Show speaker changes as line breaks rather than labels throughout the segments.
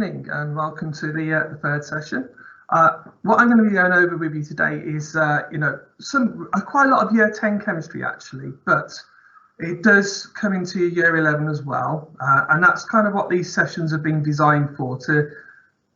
And welcome to the third session. What I'm going to be going over with you today is, quite a lot of Year 10 chemistry actually, but it does come into Year 11 as well, and that's kind of what these sessions have been designed for, to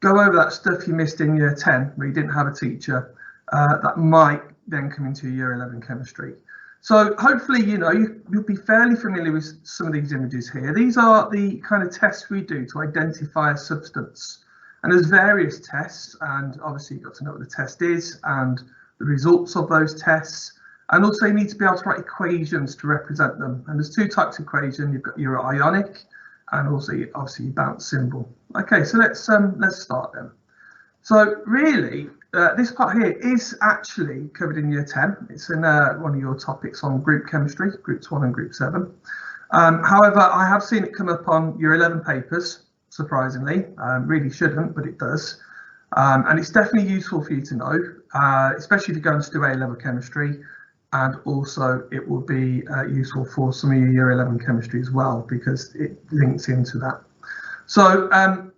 go over that stuff you missed in Year 10 where you didn't have a teacher, that might then come into Year 11 chemistry. So hopefully, you'll be fairly familiar with some of these images here. These are the kind of tests we do to identify a substance. And there's various tests, and obviously you've got to know what the test is and the results of those tests. And also you need to be able to write equations to represent them. And there's two types of equation. You've got your ionic and also obviously your bounce symbol. Okay, so let's start then. So really, this part here is actually covered in Year 10. It's in one of your topics on group chemistry, groups 1 and group 7. However, I have seen it come up on Year 11 papers, surprisingly. Really shouldn't, but it does. And it's definitely useful for you to know, especially if you're going to do A-level chemistry. And also it will be useful for some of your Year 11 chemistry as well, because it links into that. So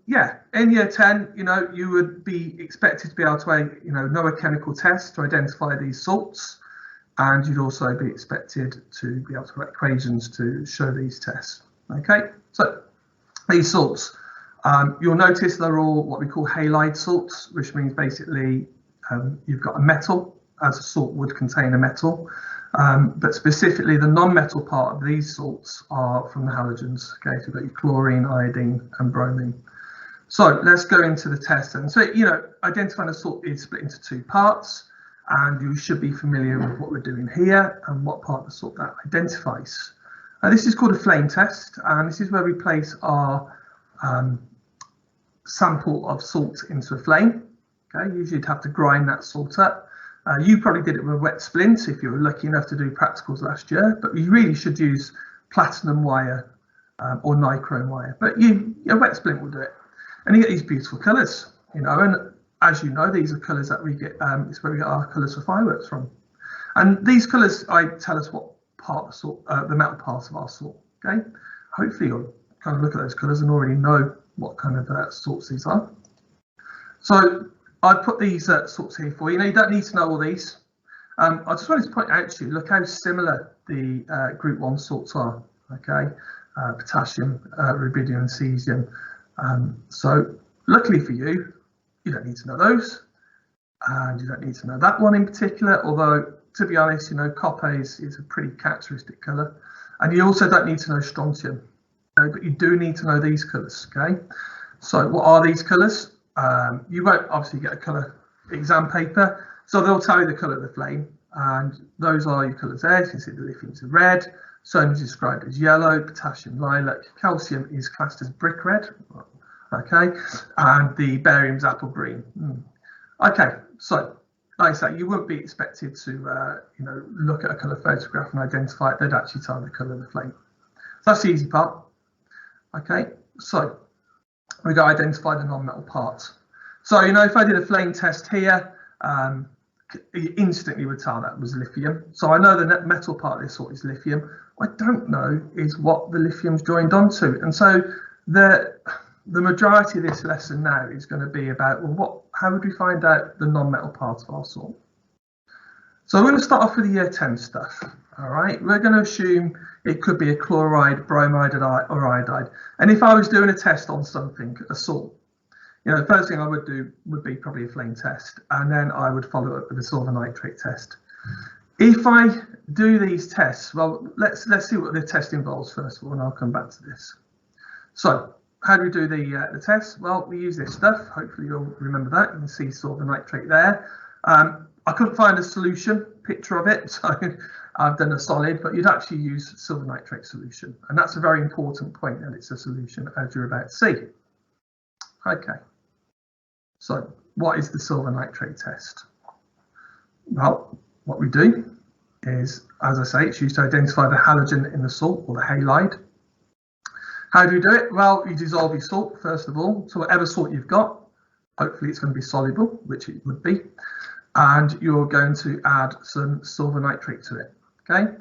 yeah, in Year 10, you would be expected to be able to, know a chemical test to identify these salts, and you'd also be expected to be able to write equations to show these tests. Okay, so these salts, you'll notice they're all what we call halide salts, which means basically you've got a metal, as a salt would contain a metal. But specifically the non-metal part of these salts are from the halogens. Okay, so you've got your chlorine, iodine and bromine. So let's go into the test. And so, identifying a salt is split into two parts, and you should be familiar with what we're doing here and what part of the salt that identifies. This is called a flame test, and this is where we place our sample of salt into a flame. Okay, usually you'd have to grind that salt up. You probably did it with a wet splint if you were lucky enough to do practicals last year, but you really should use platinum wire or nichrome wire, but a wet splint will do it. And you get these beautiful colours, and as you know, these are colours that we get, it's where we get our colours for fireworks from. And these colours tell us what part of salt, the metal part of our salt. Okay, hopefully you'll kind of look at those colours and already know what kind of salts these are. So I've put these salts here for you. You don't need to know all these. I just wanted to point out to you, look how similar the group 1 salts are. Okay, potassium, rubidium and cesium. So luckily for you, you don't need to know those, and you don't need to know that one in particular, although to be honest, copper is a pretty characteristic colour, and you also don't need to know strontium, but you do need to know these colours. Okay, so what are these colours? You won't obviously get a colour exam paper, so they'll tell you the colour of the flame, and those are your colours there. You can see the lithium's red, sodium is described as yellow, potassium lilac, calcium is classed as brick red, okay, and the barium's apple green. Okay, so like I say, you wouldn't be expected to look at a colour photograph and identify it. They'd actually tell the colour of the flame. So that's the easy part. Okay, so we got to identify the non-metal parts. So if I did a flame test here, you instantly would tell that was lithium. So I know the metal part of this salt is lithium. What I don't know is what the lithium's joined onto. And so the majority of this lesson now is going to be about, well, how would we find out the non-metal part of our salt? So we're going to start off with the Year 10 stuff. All right, we're going to assume it could be a chloride, bromide or iodide. And if I was doing a test on something, a salt, the first thing I would do would be probably a flame test, and then I would follow up with a silver nitrate test. If I do these tests, well, let's see what the test involves first of all, and I'll come back to this. So how do we do the test? Well, we use this stuff. Hopefully you'll remember that. You can see silver nitrate there. I couldn't find a solution picture of it, so I've done a solid, but you'd actually use silver nitrate solution, and that's a very important point, that it's a solution, as you're about to see. Okay, so what is the silver nitrate test? Well, what we do is, as I say, it's used to identify the halogen in the salt, or the halide. How do you do it? Well, you dissolve your salt first of all. So whatever salt you've got, hopefully it's going to be soluble, which it would be, and you're going to add some silver nitrate to it. Okay,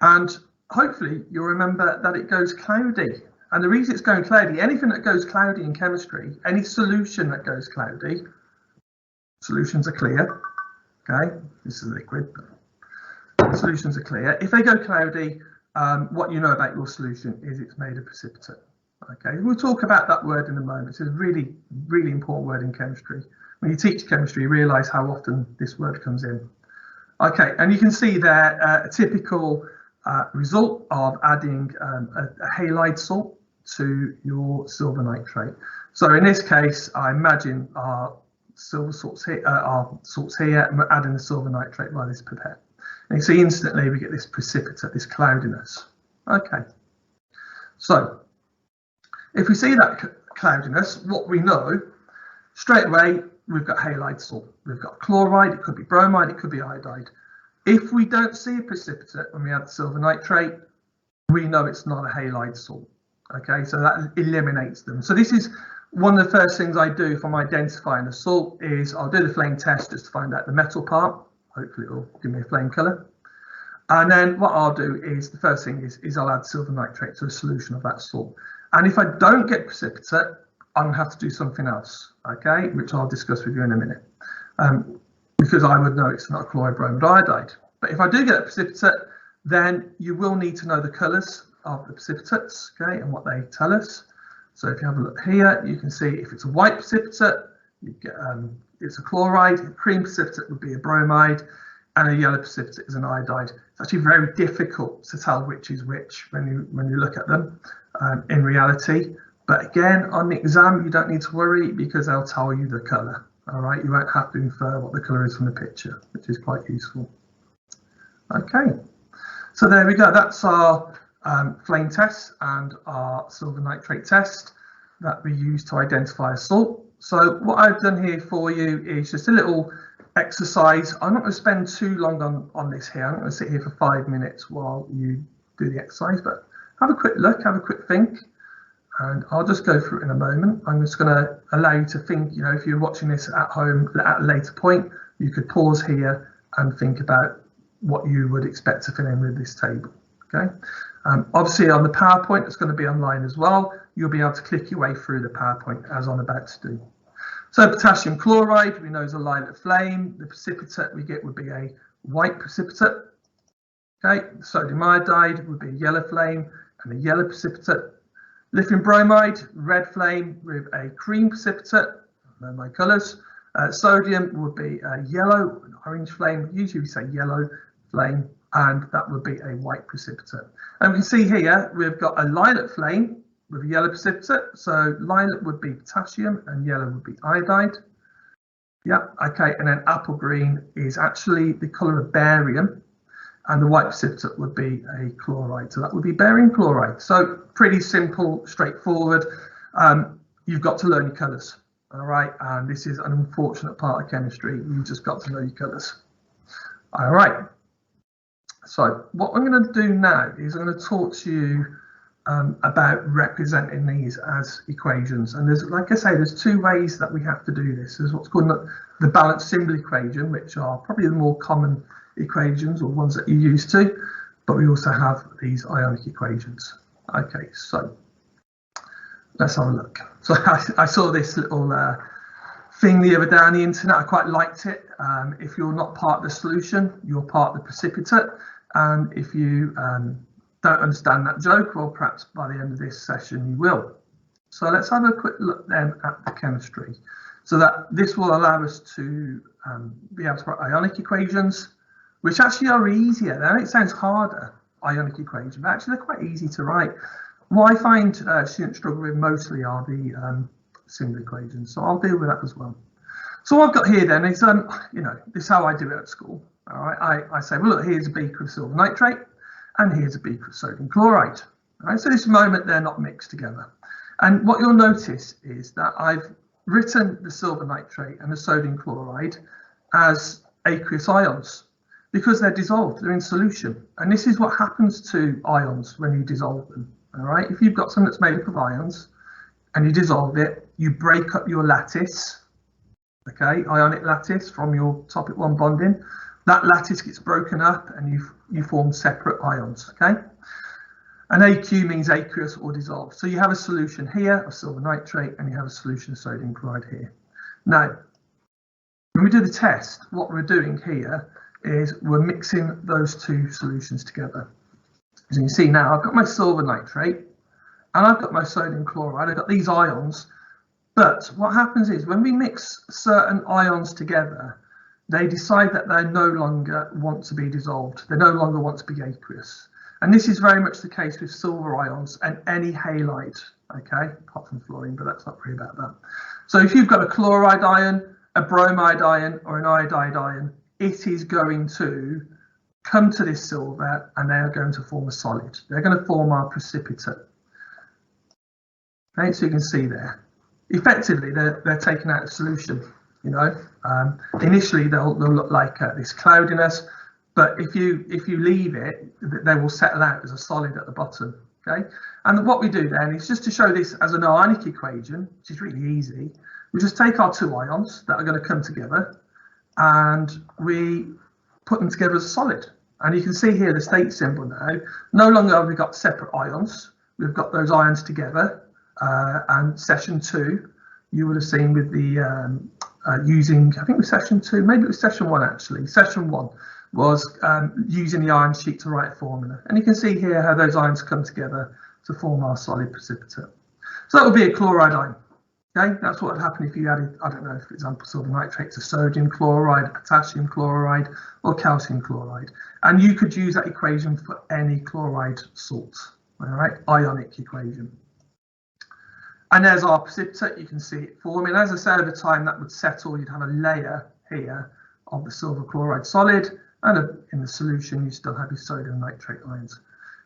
and hopefully you'll remember that it goes cloudy. And the reason it's going cloudy, anything that goes cloudy in chemistry, any solution that goes cloudy, solutions are clear, okay? This is liquid, but solutions are clear. If they go cloudy, what you know about your solution is it's made of precipitate, okay? We'll talk about that word in a moment. It's a really, really important word in chemistry. When you teach chemistry, you realise how often this word comes in. Okay, and you can see there a typical result of adding a halide salt to your silver nitrate. So in this case, I imagine our silver salts here, and we're adding the silver nitrate by this pipette. And you see instantly we get this precipitate, this cloudiness. Okay, so if we see that cloudiness, what we know straight away, we've got halide salt. We've got chloride, it could be bromide, it could be iodide. If we don't see a precipitate when we add the silver nitrate, we know it's not a halide salt. Okay, so that eliminates them. So this is one of the first things I do if I'm identifying a salt is I'll do the flame test just to find out the metal part. Hopefully it will give me a flame colour. And then what I'll do is the first thing is I'll add silver nitrate to a solution of that salt. And if I don't get precipitate, I'm going to have to do something else, okay, which I'll discuss with you in a minute. Because I would know it's not chloride, bromide, iodide. But if I do get a precipitate, then you will need to know the colours of the precipitates, okay, and what they tell us. So if you have a look here, you can see if it's a white precipitate, you get it's a chloride. A cream precipitate would be a bromide, and a yellow precipitate is an iodide. It's actually very difficult to tell which is which when you look at them in reality. But again, on the exam, you don't need to worry because they'll tell you the colour. All right, you won't have to infer what the colour is from the picture, which is quite useful. Okay, so there we go. That's our flame test and our silver nitrate test that we use to identify a salt. So what I've done here for you is just a little exercise. I'm not going to spend too long on this here. I'm not going to sit here for 5 minutes while you do the exercise, but have a quick look, have a quick think. And I'll just go through it in a moment. I'm just going to allow you to think, you know, if you're watching this at home at a later point, you could pause here and think about what you would expect to fill in with this table. Okay. Obviously on the PowerPoint, it's going to be online as well. You'll be able to click your way through the PowerPoint as I'm about to do. So potassium chloride, we know is a lilac flame. The precipitate we get would be a white precipitate. Okay. Sodium iodide would be a yellow flame and a yellow precipitate. Lithium bromide, red flame with a cream precipitate, I know my colours. Sodium would be a yellow, an orange flame, usually we say yellow flame, and that would be a white precipitate. And we can see here we've got a lilac flame with a yellow precipitate, so lilac would be potassium and yellow would be iodide. Yeah, okay, and then apple green is actually the colour of barium, and the white precipitate would be a chloride, so that would be barium chloride. So pretty simple, straightforward. You've got to learn your colours, all right? And this is an unfortunate part of chemistry. You've just got to know your colours. All right. So what I'm going to do now is I'm going to talk to you about representing these as equations. And there's, like I say, there's two ways that we have to do this. There's what's called the balanced symbol equation, which are probably the more common equations or ones that you're used to, but we also have these ionic equations. Okay, so let's have a look. So I saw this little thing the other day on the internet. I quite liked it. If you're not part of the solution, you're part of the precipitate. And if you don't understand that joke, well, perhaps by the end of this session you will. So let's have a quick look then at the chemistry. So that this will allow us to be able to write ionic equations, which actually are easier. Now it sounds harder, ionic equation, but actually they're quite easy to write. What I find students struggle with mostly are the symbol equations, so I'll deal with that as well. So what I've got here then is, you know, this is how I do it at school. All right, I say, well, look, here's a beaker of silver nitrate, and here's a beaker of sodium chloride. All right, so this moment they're not mixed together. And what you'll notice is that I've written the silver nitrate and the sodium chloride as aqueous ions, because they're dissolved, they're in solution. And this is what happens to ions when you dissolve them. All right, if you've got something that's made up of ions and you dissolve it, you break up your lattice, okay, ionic lattice from your topic 1 bonding. That lattice gets broken up and you form separate ions, okay? And AQ means aqueous or dissolved. So you have a solution here of silver nitrate and you have a solution of sodium chloride here. Now, when we do the test, what we're doing here is we're mixing those two solutions together. As you can see now, I've got my silver nitrate and I've got my sodium chloride. I've got these ions. But what happens is when we mix certain ions together, they decide that they no longer want to be dissolved. They no longer want to be aqueous. And this is very much the case with silver ions and any halide, okay, apart from fluorine, but that's not really about that. So if you've got a chloride ion, a bromide ion, or an iodide ion, it is going to come to this silver and they are going to form a solid. They're going to form our precipitate. Okay, so you can see there. Effectively, they're taking out a solution. You know, initially they'll look like this cloudiness, but if you leave it, they will settle out as a solid at the bottom. Okay, and what we do then is just to show this as an ionic equation, which is really easy. We just take our two ions that are going to come together, and we put them together as a solid. And you can see here the state symbol now. No longer have we got separate ions. We've got those ions together. And session 2, you would have seen with the using, I think it was session 2, maybe it was session 1 actually. Session 1 was using the ion sheet to write a formula. And you can see here how those ions come together to form our solid precipitate. So that would be a chloride ion. Okay, that's what would happen if you added, I don't know, for example, silver nitrate to sodium chloride, potassium chloride, or calcium chloride. And you could use that equation for any chloride salt, all right, ionic equation. And there's our precipitate, you can see it forming. As I said, over time that would settle, you'd have a layer here of the silver chloride solid, and in the solution you still have your sodium nitrate ions.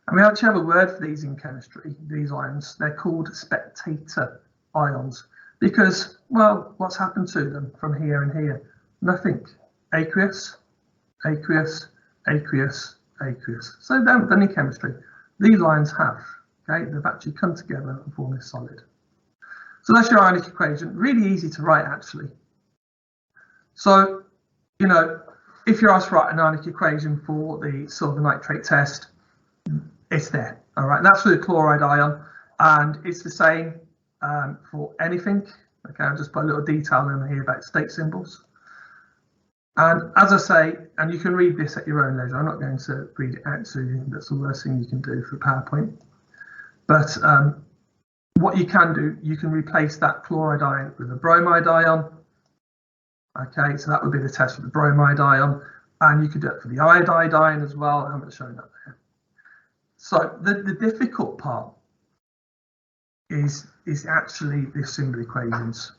And we actually have a word for these in chemistry, these ions. They're called spectator ions because, well, what's happened to them from here and here? Nothing. Aqueous, aqueous, aqueous, aqueous. So they haven't done any chemistry. These ions have, okay? They've actually come together and formed a solid. So that's your ionic equation. Really easy to write, actually. So, you know, if you're asked to write an ionic equation for the silver nitrate test, it's there. All right, that's for the chloride ion, and it's the same for anything. Okay, I'll just put a little detail in here about state symbols. And as I say, and you can read this at your own leisure. I'm not going to read it out to you. That's the worst thing you can do for PowerPoint. But what you can do, you can replace that chloride ion with a bromide ion. Okay, so that would be the test for the bromide ion, and you could do it for the iodide ion as well. I haven't shown that there. So the difficult part is actually the symbol equations,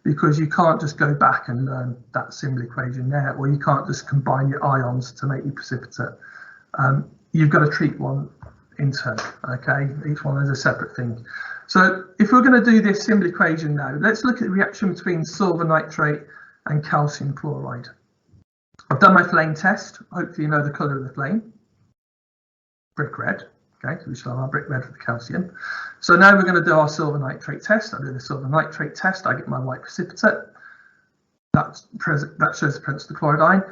because you can't just go back and learn that symbol equation there, or you can't just combine your ions to make your precipitate. You've got to treat one in turn. Okay, each one is a separate thing. So if we're going to do this symbol equation now, let's look at the reaction between silver nitrate and calcium chloride. I've done my flame test. Hopefully you know the colour of the flame. Brick red. Okay, so we shall have our brick red for the calcium. So now we're going to do our silver nitrate test. I do the silver nitrate test. I get my white precipitate. That shows the presence of the chloride ion.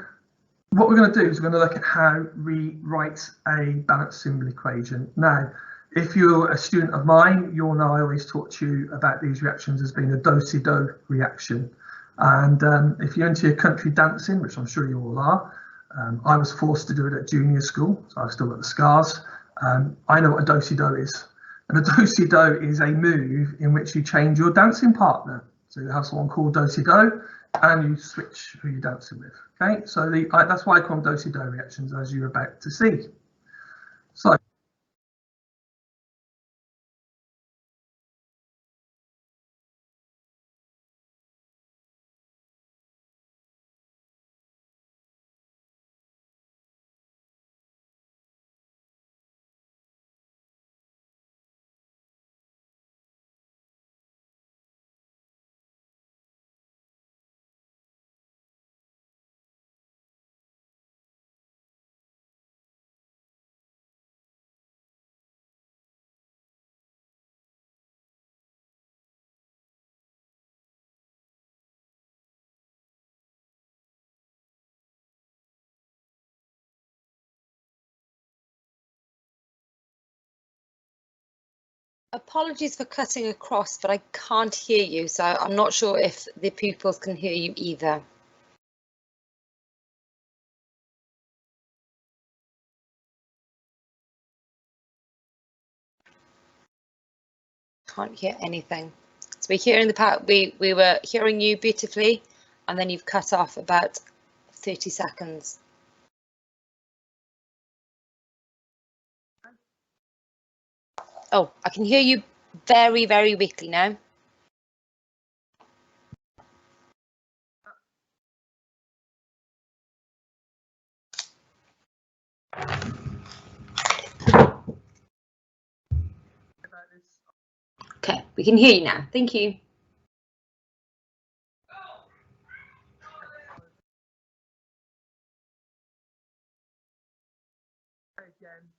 What we're going to do is we're going to look at how we write a balanced symbol equation. Now, if you're a student of mine, you'll know I always talk to you about these reactions as being a Docido reaction. And if you're into your country dancing, which I'm sure you all are, I was forced to do it at junior school, so I've still got the scars. I know what a Docido is. And a Docido is a move in which you change your dancing partner. So you have someone called Docido and you switch who you're dancing with. Okay, so that's why I call them Docido reactions, as you're about to see. So
Apologies for cutting across, but I can't hear you, so I'm not sure if the pupils can hear you either. Can't hear anything. So we're hearing the part we were hearing you beautifully, and then you've cut off about 30 seconds. Oh, I can hear you very, very weakly now. Okay, we can hear you now. Thank you.
Again.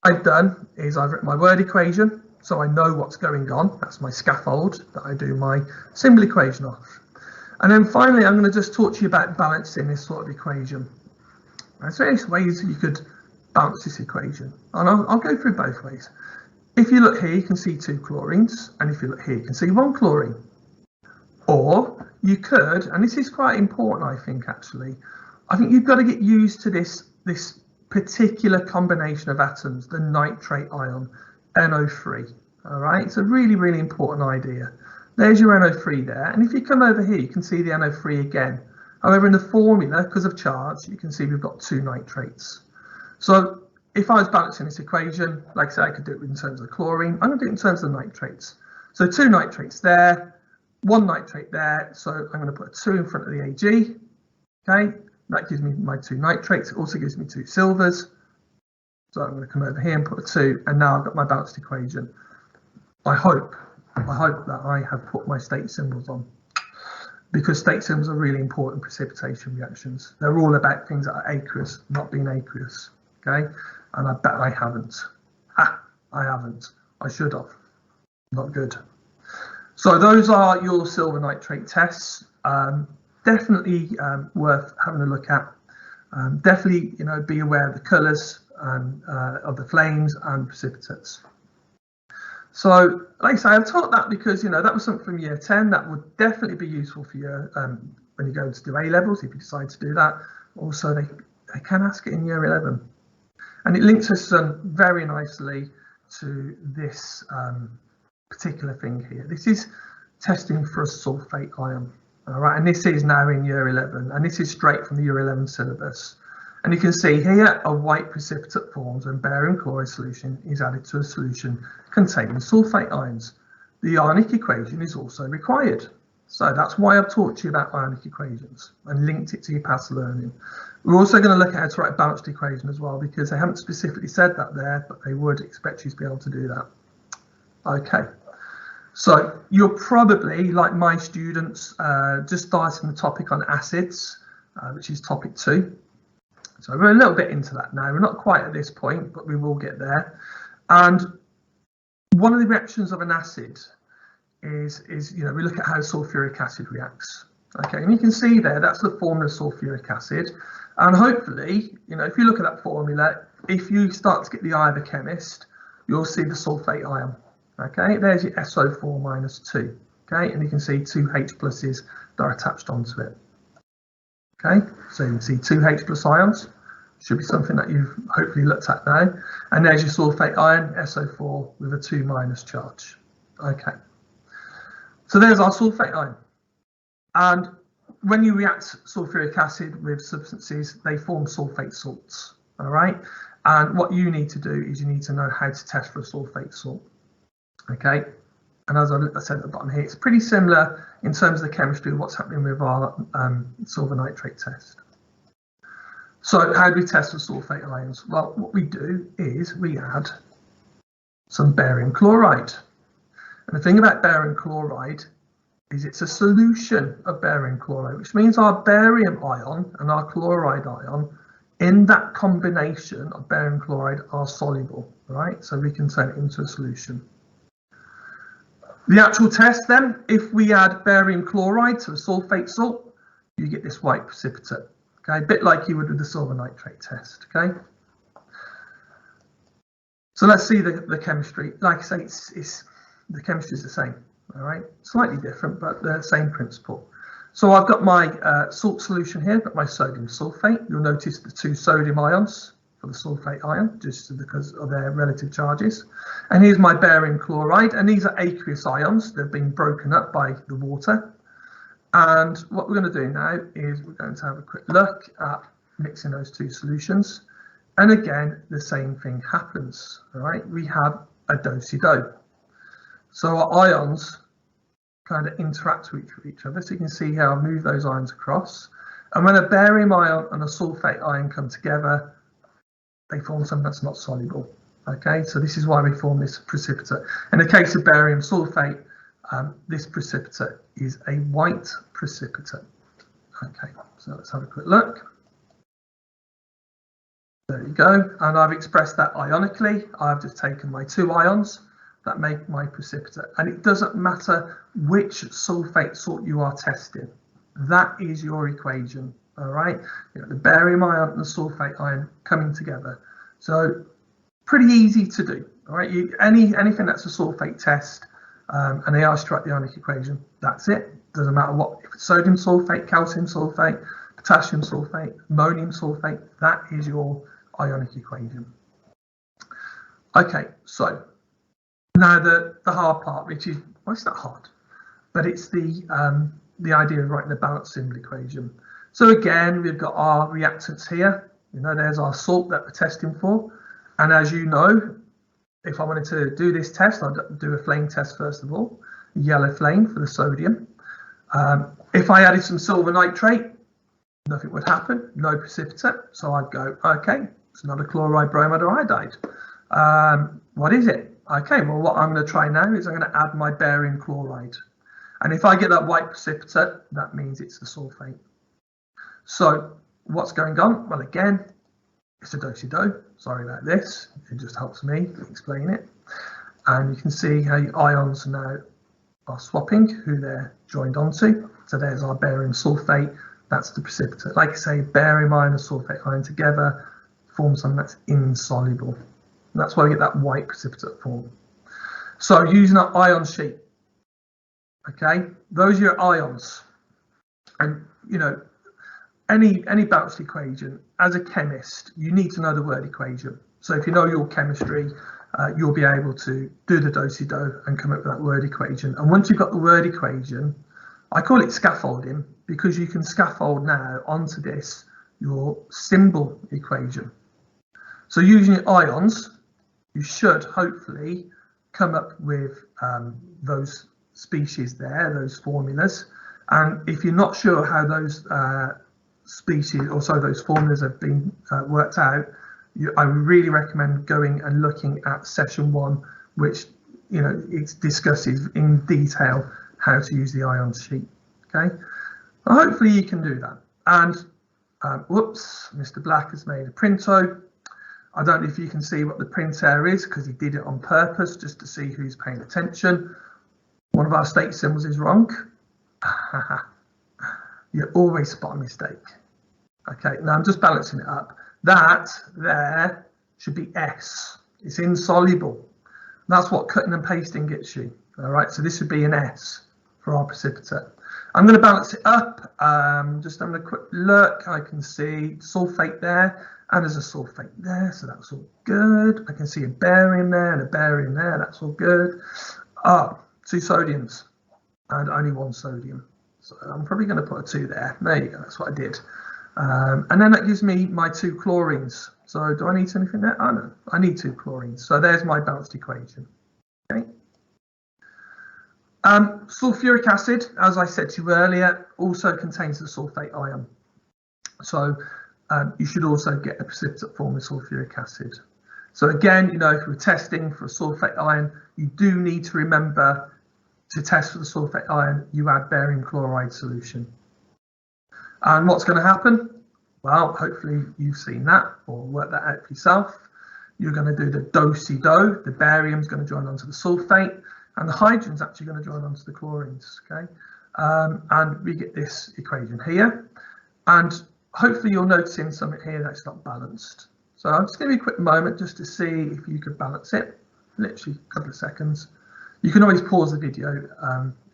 I've done is I've written my word equation, so I know what's going on. That's my scaffold that I do my symbol equation off. And then finally, I'm going to just talk to you about balancing this sort of equation. There's various ways you could balance this equation, and I'll go through both ways. If you look here, you can see 2 chlorines, and if you look here, you can see 1 chlorine. Or you could, and this is quite important, I think, actually, I think you've got to get used to this particular combination of atoms, the nitrate ion, NO3. All right, it's a really, really important idea. There's your NO3 there, and if you come over here, you can see the NO3 again. However, in the formula, because of charge, you can see we've got 2 nitrates. So if I was balancing this equation, like I said, I could do it in terms of chlorine. I'm going to do it in terms of nitrates. So 2 nitrates there, 1 nitrate there. So I'm going to put a 2 in front of the Ag. Okay, that gives me my 2 nitrates. It also gives me 2 silvers. So I'm going to come over here and put a 2, and now I've got my balanced equation. I hope that I have put my state symbols on, because state symbols are really important in precipitation reactions. They're all about things that are aqueous, not being aqueous. Okay, and I bet I haven't. I haven't. I should have. Not good. So those are your silver nitrate tests. Definitely worth having a look at. Definitely, be aware of the colours and of the flames and precipitates. So, like I say, I've taught that because that was something from year 10 that would definitely be useful for you when you go to do A levels, if you decide to do that. Also, they can ask it in year 11, and it links us very nicely to this particular thing here. This is testing for a sulfate ion. All right, and this is now in year 11, and this is straight from the year 11 syllabus. And you can see here a white precipitate forms when barium chloride solution is added to a solution containing sulfate ions. The ionic equation is also required. So that's why I've taught you about ionic equations and linked it to your past learning. We're also going to look at how to write a balanced equation as well, because they haven't specifically said that there, but they would expect you to be able to do that. Okay. So you're probably, like my students, just starting the topic on acids, which is topic 2. So we're a little bit into that now. We're not quite at this point, but we will get there. And one of the reactions of an acid is we look at how sulfuric acid reacts. Okay, and you can see there, that's the formula of sulfuric acid. And hopefully, if you look at that formula, if you start to get the eye of a chemist, you'll see the sulfate ion. Okay, there's your SO4 minus 2. Okay, and you can see 2 H pluses that are attached onto it. Okay, so you can see 2 H plus ions. should be something that you've hopefully looked at now. And there's your sulfate ion, SO4 with a 2- charge. Okay, so there's our sulfate ion. And when you react sulfuric acid with substances, they form sulfate salts. All right, and what you need to do is you need to know how to test for a sulfate salt. Okay, and as I said at the bottom here, it's pretty similar in terms of the chemistry of what's happening with our silver nitrate test. So how do we test for sulfate ions? Well, what we do is we add some barium chloride. And the thing about barium chloride is it's a solution of barium chloride, which means our barium ion and our chloride ion in that combination of barium chloride are soluble, right? So we can turn it into a solution. The actual test then, if we add barium chloride to a sulfate salt, you get this white precipitate. Okay, a bit like you would with the silver nitrate test. Okay, so let's see the chemistry. Like I say, it's the chemistry is the same. All right, slightly different, but the same principle. So I've got my salt solution here, got my sodium sulfate. You'll notice the 2 sodium ions for the sulfate ion, just because of their relative charges. And here's my barium chloride, and these are aqueous ions. They've been broken up by the water. And what we're going to do now is we're going to have a quick look at mixing those 2 solutions. And again, the same thing happens. All right, we have a Docido. So our ions kind of interact with each other. So you can see how I move those ions across. And when a barium ion and a sulfate ion come together, they form something that's not soluble. Okay, so this is why we form this precipitate. In the case of barium sulfate, this precipitate is a white precipitate. Okay, so let's have a quick look. There you go, and I've expressed that ionically. I've just taken my 2 ions that make my precipitate, and it doesn't matter which sulfate salt you are testing. That is your equation. All right, you know, the barium ion and the sulfate ion coming together. So pretty easy to do. All right, anything that's a sulfate test. And they are strike the ionic equation. That's it. Doesn't matter what, if it's sodium sulfate, calcium sulfate, potassium sulfate, ammonium sulfate, that is your ionic equation. Okay, so now the hard part, which is, well, it's not hard, but it's the idea of writing the balance symbol equation. So again, we've got our reactants here. You know, there's our salt that we're testing for. And as you know, if I wanted to do this test, I'd do a flame test first of all, yellow flame for the sodium. If I added some silver nitrate, nothing would happen, no precipitate. So I'd go, okay, it's not a chloride, bromide or iodide. What is it? Okay, well, what I'm going to try now is I'm going to add my barium chloride. And if I get that white precipitate, that means it's a sulfate. So what's going on? Well, again, it's a Docido. Sorry about this. It just helps me explain it. And you can see how your ions now are swapping, who they're joined onto. So there's our barium sulfate. That's the precipitate. Like I say, barium ion and sulfate ion together form something that's insoluble. And that's why we get that white precipitate form. So using our ion sheet, okay, those are your ions. And you know, any balanced equation, as a chemist, you need to know the word equation. So if you know your chemistry, you'll be able to do the Docido and come up with that word equation. And once you've got the word equation, I call it scaffolding, because you can scaffold now onto this your symbol equation. So using your ions, you should hopefully come up with those species there, those formulas. And if you're not sure how those species, or so those formulas have been worked out, I really recommend going and looking at session 1, which, you know, it discusses in detail how to use the ion sheet. Okay, well, hopefully you can do that. And whoops, Mr. Black has made a printo. I don't know if you can see what the printer is, because he did it on purpose just to see who's paying attention. One of our state symbols is wrong. You always spot a mistake. Okay, now I'm just balancing it up. That there should be S. It's insoluble. That's what cutting and pasting gets you. All right, so this would be an S for our precipitate. I'm going to balance it up. Just having a quick look. I can see sulfate there, and there's a sulfate there, so that's all good. I can see a barium there and a barium there, that's all good. 2 sodiums and only 1 sodium, so I'm probably going to put a 2 there. There you go, that's what I did. And then that gives me my 2 chlorines. So do I need anything there? Oh no, I need 2 chlorines. So there's my balanced equation. Okay. Sulfuric acid, as I said to you earlier, also contains the sulfate ion. So you should also get a precipitate form of sulfuric acid. So again, you know, if we're testing for a sulfate ion, you do need to remember to test for the sulfate ion, you add barium chloride solution. And what's going to happen? Well, hopefully you've seen that or worked that out for yourself. You're going to do the Docido, the barium's going to join onto the sulfate, and the hydrogen's actually going to join onto the chlorines, okay? And we get this equation here. And hopefully you're noticing something here that's not balanced. So I'm just going to give you a quick moment just to see if you could balance it, literally a couple of seconds. You can always pause the video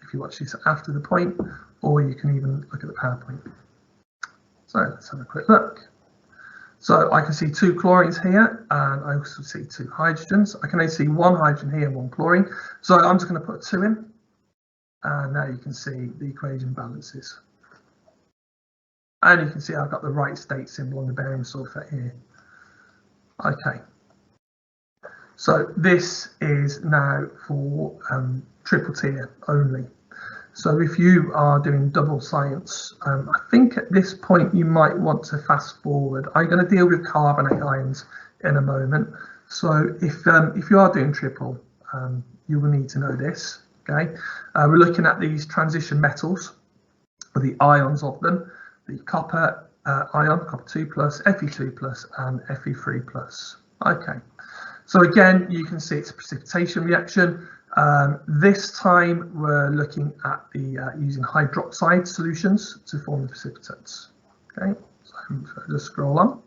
if you watch this after the point, or you can even look at the PowerPoint. So let's have a quick look. So I can see 2 chlorines here, and I also see 2 hydrogens. I can only see 1 hydrogen here and 1 chlorine. So I'm just going to put 2 in, and now you can see the equation balances. And you can see I've got the right state symbol on the barium sulfate here. Okay. So this is now for triple tier only. So if you are doing double science, I think at this point you might want to fast forward. I'm going to deal with carbonate ions in a moment. So if you are doing triple, you will need to know this. Okay, we're looking at these transition metals, or the ions of them, the copper ion, copper 2+, Fe2+, and Fe3+. Okay, so again, you can see it's a precipitation reaction. This time we're looking at the using hydroxide solutions to form the precipitates. Okay, so I'm going to just scroll on.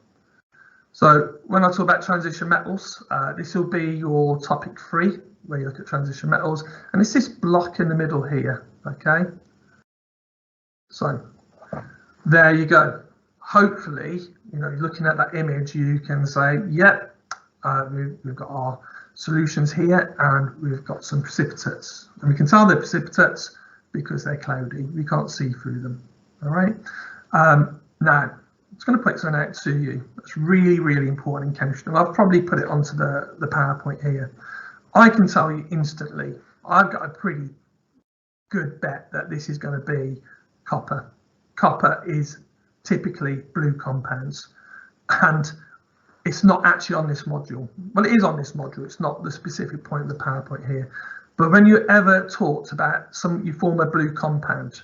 So when I talk about transition metals, this will be your topic 3, where you look at transition metals, and it's this block in the middle here. Okay, so there you go. Hopefully, you know, looking at that image, you can say, yep, we've got our solutions here, and we've got some precipitates, and we can tell they're precipitates because they're cloudy. We can't see through them. All right. Now, I'm just going to point something out to you that's really, really important in chemistry. And I've probably put it onto the PowerPoint here. I can tell you instantly, I've got a pretty good bet that this is going to be copper. Copper is typically blue compounds, and it's not actually on this module. Well, it is on this module. It's not the specific point of the PowerPoint here. But when you ever talked about you form a blue compound,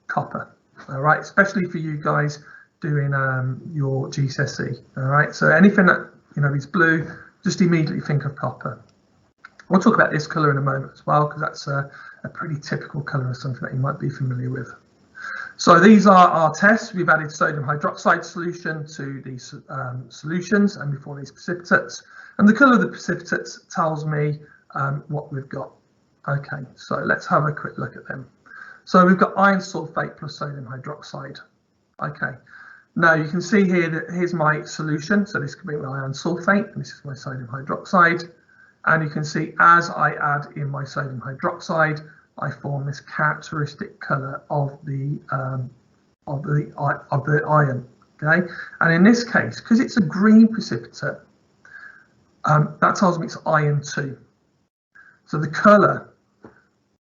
copper, all right, especially for you guys doing your GCSE, all right. So anything that, you know, is blue, just immediately think of copper. We'll talk about this colour in a moment as well, because that's a pretty typical colour of something that you might be familiar with. So these are our tests. We've added sodium hydroxide solution to these solutions, and we form these precipitates. And the colour of the precipitates tells me what we've got. Okay, so let's have a quick look at them. So we've got iron sulfate plus sodium hydroxide. Okay, now you can see here that here's my solution. So this could be my iron sulfate, and this is my sodium hydroxide. And you can see as I add in my sodium hydroxide, I form this characteristic colour of the ion. Okay, and in this case, because it's a green precipitate, that tells me it's iron 2. So the colour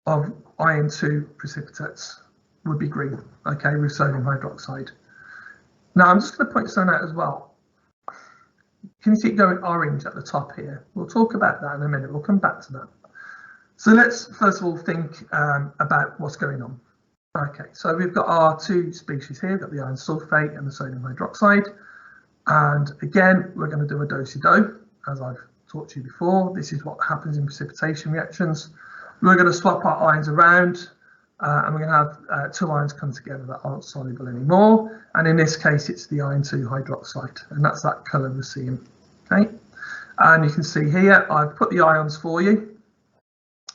of iron 2 precipitates would be green. Okay, with sodium hydroxide. Now I'm just going to point something out as well. Can you see it going orange at the top here? We'll talk about that in a minute. We'll come back to that. So let's first of all think about what's going on. Okay, so we've got our 2 species here. We've got the iron sulfate and the sodium hydroxide. And again, we're going to do a Docido, as I've taught you before. This is what happens in precipitation reactions. We're going to swap our ions around, and we're going to have 2 ions come together that aren't soluble anymore. And in this case, it's the iron 2 hydroxide, and that's that colour we're seeing. Okay, and you can see here, I've put the ions for you.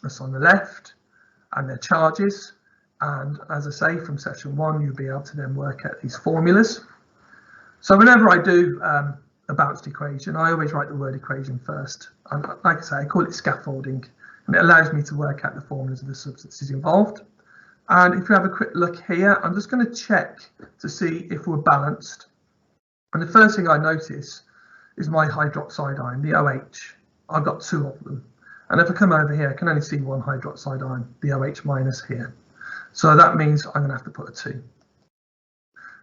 That's on the left, and their charges. And as I say, from session 1, you'll be able to then work out these formulas. So whenever I do a balanced equation, I always write the word equation first. And like I say, I call it scaffolding, and it allows me to work out the formulas of the substances involved. And if you have a quick look here, I'm just going to check to see if we're balanced. And the first thing I notice is my hydroxide ion, the OH. I've got 2 of them. And if I come over here, I can only see 1 hydroxide ion, the OH minus here. So that means I'm going to have to put a 2.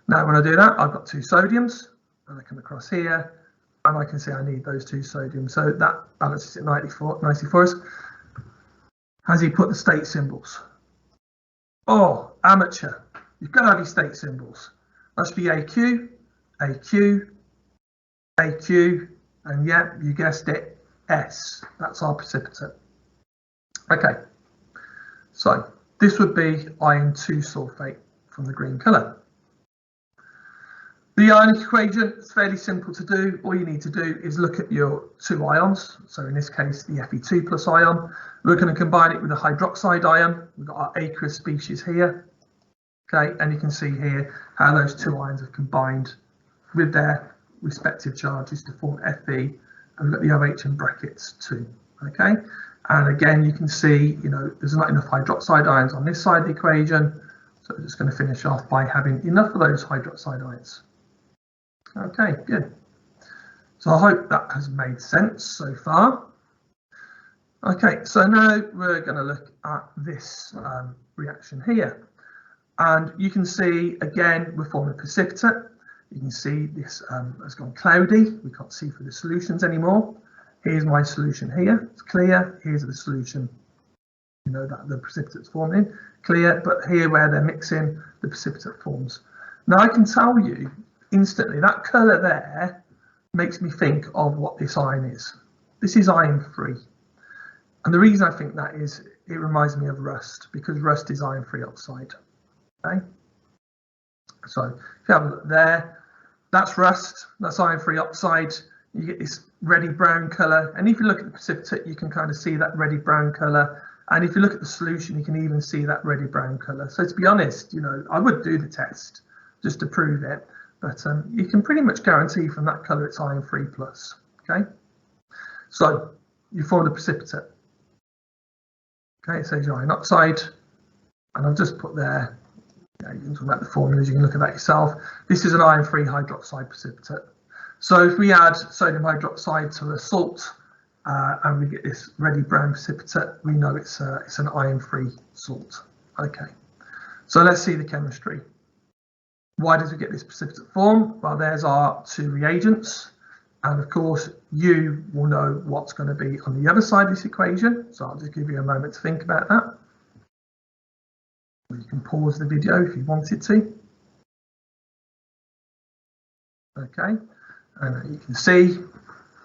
Now, when I do that, I've got 2 sodiums, and I come across here, and I can see I need those 2 sodiums. So that balances it nicely for us. Has he put the state symbols? Oh, amateur. You've got to have your state symbols. That should be AQ, AQ, AQ, and yeah, you guessed it, S. That's our precipitate. Okay, so this would be iron 2 sulfate from the green colour. The ionic equation is fairly simple to do. All you need to do is look at your 2 ions. So in this case, the Fe2 plus ion. We're going to combine it with a hydroxide ion. We've got our aqueous species here. Okay, and you can see here how those 2 ions have combined with their respective charges to form Fe. And we've got the OH in brackets too. Okay, and again, you can see, you know, there's not enough hydroxide ions on this side of the equation. So we're just going to finish off by having enough of those hydroxide ions. Okay, good. So I hope that has made sense so far. Okay, so now we're going to look at this reaction here. And you can see, again, we're forming a precipitate. You can see this has gone cloudy. We can't see through the solutions anymore. Here's my solution here. It's clear. Here's the solution, you know, that the precipitate's forming. Clear, but here where they're mixing, the precipitate forms. Now I can tell you instantly that colour there makes me think of what this ion is. This is iron free. And the reason I think that is it reminds me of rust, because rust is iron free oxide. Okay. So if you have a look there, that's rust, that's iron free oxide. You get this reddy brown colour. And if you look at the precipitate, you can kind of see that reddy brown colour. And if you look at the solution, you can even see that reddy brown colour. So to be honest, you know, I would do the test just to prove it. But you can pretty much guarantee from that colour it's iron free plus. Okay, so you form the precipitate. Okay, it says your iron oxide, and I've just put there. You can talk about the formulas. You can look at that yourself. This is an iron free hydroxide precipitate. So if we add sodium hydroxide to a salt and we get this reddy brown precipitate, we know it's an iron free salt. Okay, so let's see the chemistry. Why does we get this precipitate form? Well, there's our 2 reagents. And of course, you will know what's going to be on the other side of this equation. So I'll just give you a moment to think about that. Or you can pause the video if you wanted to. Okay, and you can see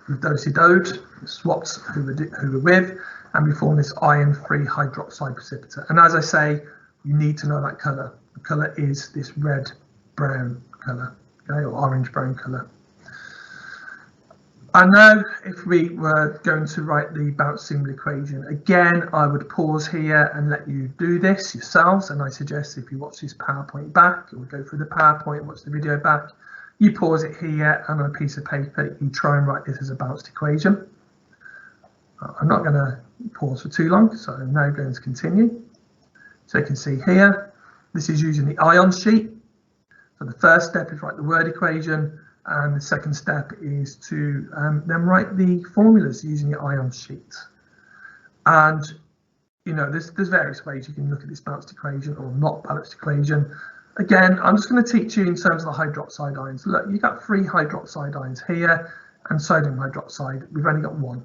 we've docidoed, swapped who we're with, and we form this iron-free hydroxide precipitate. And as I say, you need to know that colour. The colour is this red-brown colour, okay, or orange-brown colour. And now, if we were going to write the bounce symbol equation, again, I would pause here and let you do this yourselves. And I suggest if you watch this PowerPoint back, or go through the PowerPoint, watch the video back, you pause it here, and on a piece of paper, you try and write this as a balanced equation. I'm not going to pause for too long, so I'm now going to continue. So you can see here, this is using the ion sheet. So the first step is write the word equation, and the second step is to then write the formulas using the ion sheet. And you know, there's various ways you can look at this balanced equation or not balanced equation. Again, I'm just going to teach you in terms of the hydroxide ions. Look, you've got 3 hydroxide ions here, and sodium hydroxide, we've only got 1.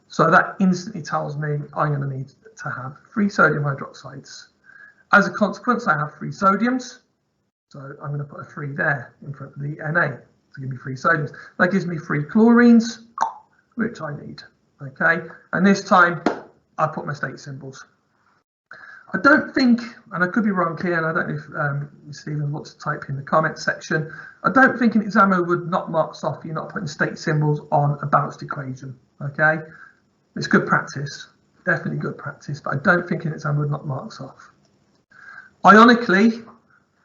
So that instantly tells me I'm going to need to have 3 sodium hydroxides. As a consequence, I have 3 sodiums. So I'm going to put a 3 there in front of the Na to give me 3 sodiums. That gives me 3 chlorines, which I need. Okay, and this time I put my state symbols. I don't think, and I could be wrong here, and I don't know if Stephen wants to type in the comment section, I don't think an examiner would knock marks off you're not putting state symbols on a balanced equation. Okay, it's good practice, definitely good practice, but I don't think an examiner would knock marks off. Ionically,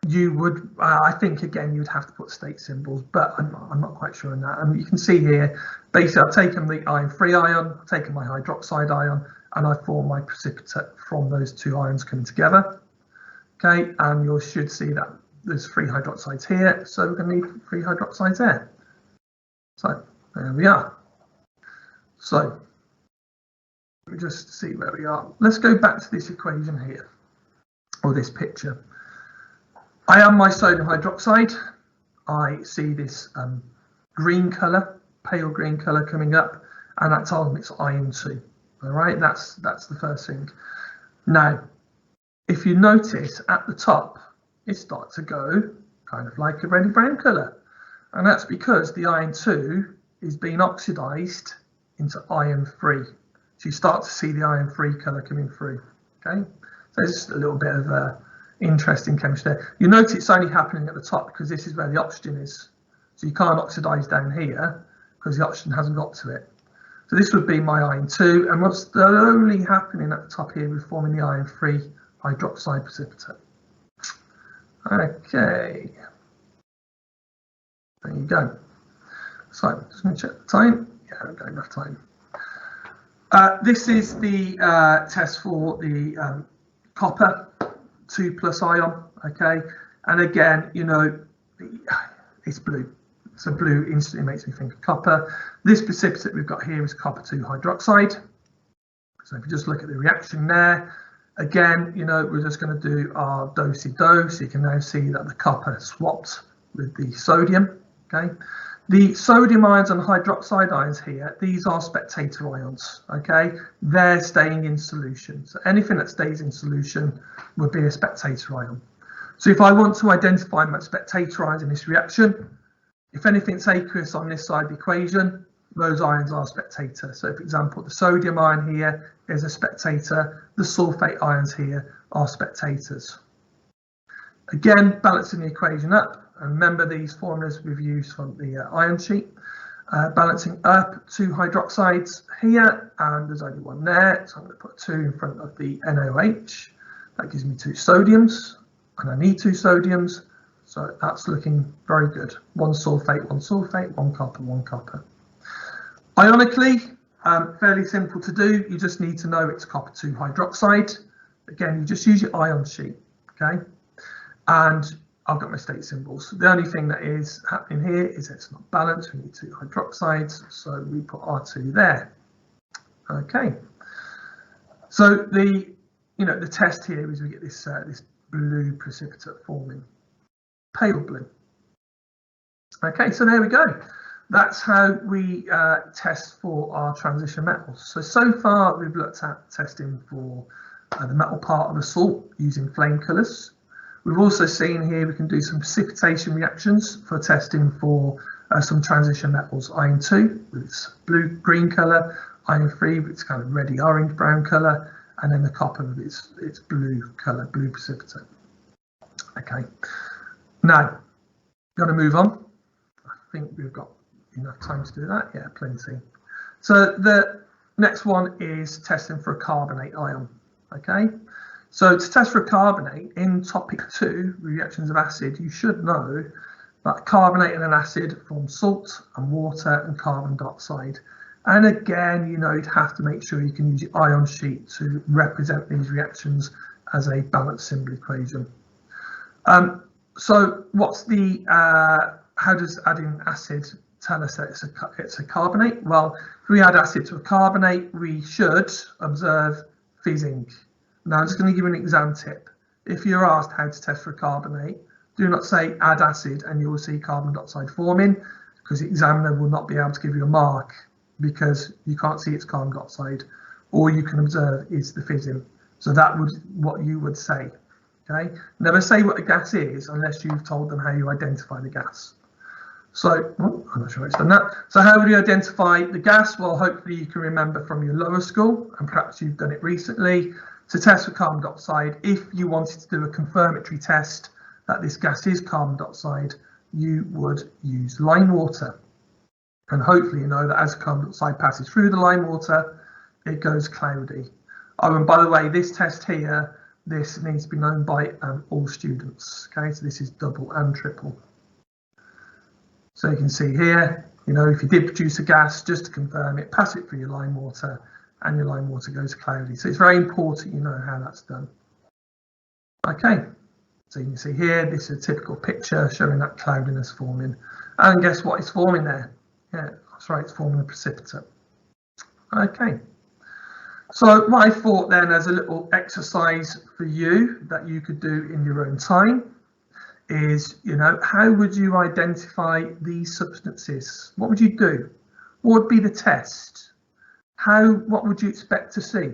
you would, I think again, you'd have to put state symbols, but I'm not quite sure on that. And you can see here, basically I've taken the iron-free ion, I've taken my hydroxide ion, and I form my precipitate from those two ions coming together. Okay, and you should see that there's 3 hydroxides here, so we're going to need 3 hydroxides there. So there we are. So let me just see where we are. Let's go back to this equation here, or this picture. I am my sodium hydroxide. I see this green colour, pale green colour coming up, and that tells me it's iron 2. All right, that's the first thing. Now, if you notice at the top, it starts to go kind of like a reddy brown colour, and that's because the iron 2 is being oxidised into iron 3. So you start to see the iron 3 colour coming through. Okay, so it's just a little bit of interesting chemistry there. You notice it's only happening at the top because this is where the oxygen is. So you can't oxidise down here because the oxygen hasn't got to it. So this would be my iron 2, and what's only happening at the top here is forming the iron 3 hydroxide precipitate. Okay, there you go. So just going to check the time. Yeah, I've got enough time. This is the test for the copper 2+ ion. Okay, and again, you know, it's blue. So blue instantly makes me think of copper. This precipitate we've got here is copper 2 hydroxide. So if you just look at the reaction there, again, you know, we're just going to do our Docido, so you can now see that the copper swapped with the sodium. Okay, the sodium ions and hydroxide ions here, these are spectator ions. Okay, they're staying in solution. So anything that stays in solution would be a spectator ion. So if I want to identify my spectator ions in this reaction, if anything's aqueous on this side of the equation, those ions are spectator. So for example, the sodium ion here is a spectator, the sulfate ions here are spectators. Again, balancing the equation up, and remember these formulas we've used from the ion sheet. Balancing up 2 hydroxides here, and there's only 1 there, so I'm going to put 2 in front of the NOH. That gives me 2 sodiums, and I need 2 sodiums, so that's looking very good. 1 sulfate, 1 copper, 1 copper. Ionically, fairly simple to do. You just need to know it's copper 2 hydroxide. Again, you just use your ion sheet, okay? And I've got my state symbols. The only thing that is happening here is it's not balanced. We need 2 hydroxides, so we put R2 there. Okay. So the test here is we get this this blue precipitate forming, pale blue. Okay, so there we go. That's how we test for our transition metals. So far we've looked at testing for the metal part of a salt using flame colours. We've also seen here we can do some precipitation reactions for testing for some transition metals, iron 2 with its blue-green colour, iron 3 with its kind of reddy orange-brown colour, and then the copper with its blue colour, blue precipitate. Okay, now got to move on. I think we've got enough time to do that. Yeah, plenty. So the next one is testing for a carbonate ion. Okay, so to test for a carbonate in topic 2, reactions of acid, you should know that carbonate and an acid form salt and water and carbon dioxide. And again, you know, you'd have to make sure you can use your ion sheet to represent these reactions as a balanced symbol equation. So what's the, how does adding acid tell us that it's a carbonate? Well, if we add acid to a carbonate, we should observe fizzing. Now I'm just going to give you an exam tip. If you're asked how to test for a carbonate, do not say add acid and you will see carbon dioxide forming, because the examiner will not be able to give you a mark because you can't see it's carbon dioxide. All you can observe is the fizzing. So that would what you would say. Okay, never say what a gas is unless you've told them how you identify the gas. So, I'm not sure it's done that. So how would you identify the gas? Well, hopefully you can remember from your lower school, and perhaps you've done it recently. To test for carbon dioxide, if you wanted to do a confirmatory test that this gas is carbon dioxide, you would use lime water. And hopefully you know that as carbon dioxide passes through the lime water, it goes cloudy. Oh, and by the way, this test here this needs to be known by all students. Okay, so this is double and triple. So you can see here, you know, if you did produce a gas, just to confirm it, pass it through your lime water, and your lime water goes cloudy. So it's very important you know how that's done. Okay, so you can see here, this is a typical picture showing that cloudiness forming. And guess what it's forming there? Yeah, that's right, it's forming a precipitate. Okay. So what I thought then as a little exercise for you that you could do in your own time is, you know, how would you identify these substances? What would you do? What would be the test? What would you expect to see?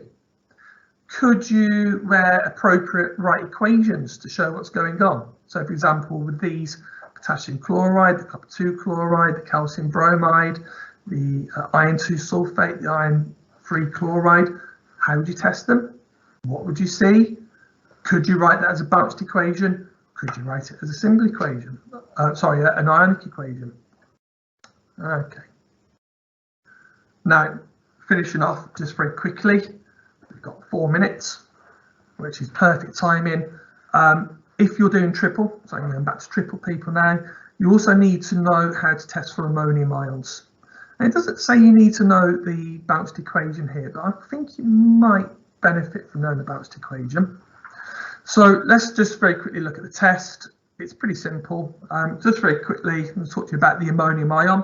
Could you where appropriate write equations to show what's going on? So for example, with these potassium chloride, the copper 2 chloride, the calcium bromide, the iron 2 sulfate, the iron 3 chloride, how would you test them? What would you see? Could you write that as a balanced equation? Could you write it as a simple equation? Sorry, an ionic equation. Okay. Now, finishing off just very quickly, we've got 4 minutes, which is perfect timing. If you're doing triple, so I'm going back to triple people now, you also need to know how to test for ammonium ions. And it doesn't say you need to know the balanced equation here, but I think you might benefit from knowing the balanced equation. So let's just very quickly look at the test. It's pretty simple. Just very quickly, I'm going to talk to you about the ammonium ion.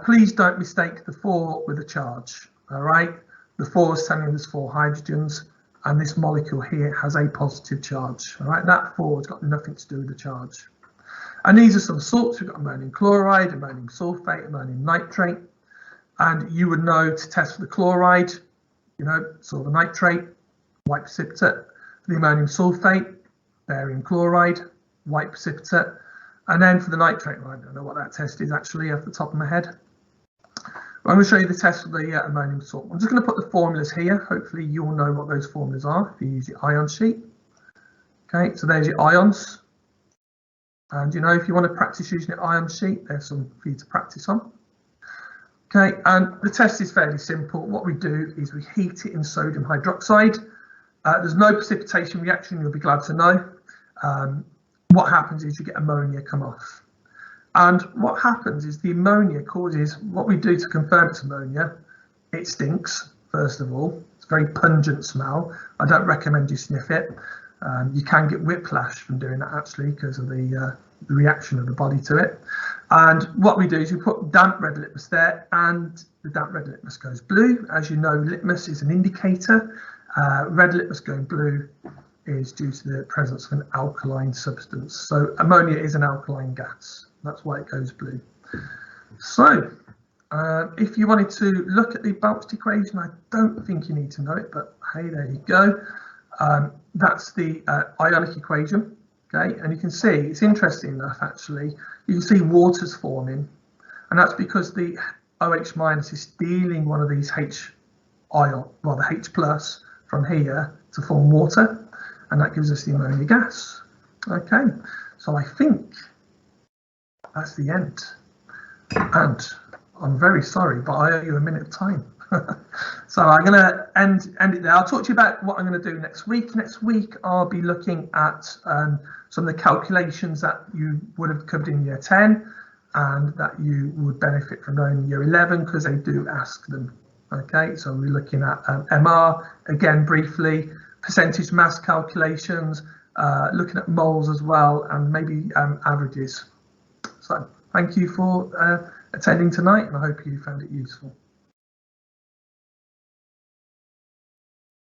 Please don't mistake the 4 with a charge. All right, the 4 is telling you there's 4 hydrogens, and this molecule here has a positive charge. All right, that 4 has got nothing to do with the charge. And these are some salts. We've got ammonium chloride, ammonium sulfate, ammonium nitrate. And you would know to test for the chloride, you know, silver nitrate, white precipitate. For the ammonium sulfate, barium chloride, white precipitate. And then for the nitrate, well, I don't know what that test is actually off the top of my head. I'm going to show you the test for the ammonium salt. I'm just going to put the formulas here. Hopefully you'll know what those formulas are if you use your ion sheet. Okay, so there's your ions. And you know, if you want to practice using your ion sheet, there's some for you to practice on. Okay, and the test is fairly simple. What we do is we heat it in sodium hydroxide. There's no precipitation reaction, you'll be glad to know. What happens is you get ammonia come off. And what happens is the ammonia causes, what we do to confirm it's ammonia, it stinks, first of all. It's a very pungent smell. I don't recommend you sniff it. You can get whiplash from doing that actually because of the reaction of the body to it. And what we do is we put damp red litmus there, and the damp red litmus goes blue. As you know, litmus is an indicator. Red litmus going blue is due to the presence of an alkaline substance. So ammonia is an alkaline gas. That's why it goes blue. So if you wanted to look at the balanced equation, I don't think you need to know it, but hey, there you go. That's the ionic equation. Okay, and you can see it's interesting enough actually. You can see water's forming, and that's because the OH minus is stealing one of these H ion, well, the H plus from here to form water, and that gives us the ammonia gas. Okay, so I think that's the end, and I'm very sorry, but I owe you a minute of time. So I'm going to end it there. I'll talk to you about what I'm going to do next week. Next week, I'll be looking at some of the calculations that you would have covered in year 10 and that you would benefit from knowing in year 11 because they do ask them. Okay, so we're looking at MR again briefly, percentage mass calculations, looking at moles as well, and maybe averages. So thank you for attending tonight, and I hope you found it useful.